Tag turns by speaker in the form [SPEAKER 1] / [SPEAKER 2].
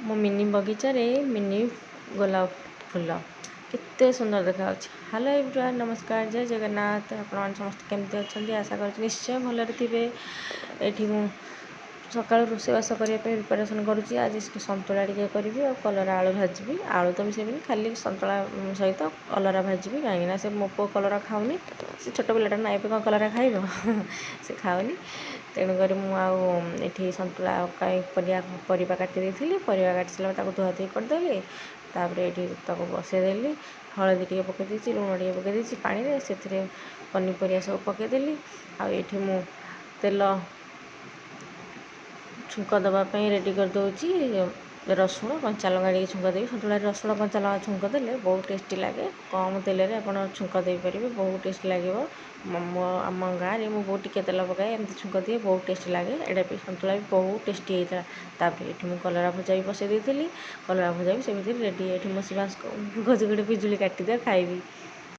[SPEAKER 1] मो मिनी बगीचार मिनी गोलाप फूल केते सुंदर देखा। हेलो एवरीवन, नमस्कार, जय जगन्नाथ। आप समस्त केमती अच्छा आशा कर निश्चय भलरे थे। ये सका रोषेईवास करने प्रिपेरेसन करुँची। आज सतुला टे करी और कलरा आलू भाजी। आलू तो मिसेबी खाली सतुला सहित कलरा भाजी कहीं से मो पु कलरा खाऊनी। से छोट पिलाटा ना कौन कलरा खाइब से खाऊनी। तेणुक मुझे सतुला कहीं परिवा काटी परिवा काटी सारा धुआधुई करदेली। तापर ये बसईदेली हलदी टे पकईदी लुण टे पकईदी पानी से पनीपरिया सब पकईदेली। आठी मु तेल छुंक देवाई रेडी करदे। रसुण कंचा लंका टे छुंक देवी। सतुला रसुण कंचा लंका छुंक देले बहुत टेस्टी लगे। कम तेल आप छुंक दे पारे, बहुत टेस्ट लगे। आम गाँव में मो बहुत टिके तेल पकाए एमती छुंक दिए, बहुत टेस्टी लगे। एटा भी सतुला भी बहुत टेस्टी होता। तापर ये मुझे कलरा भजा भी बसई देती। कलरा भजा भी सेमती रेडी। ये मो गज गुड़े पिजुली काटिदिଅ खाइबी।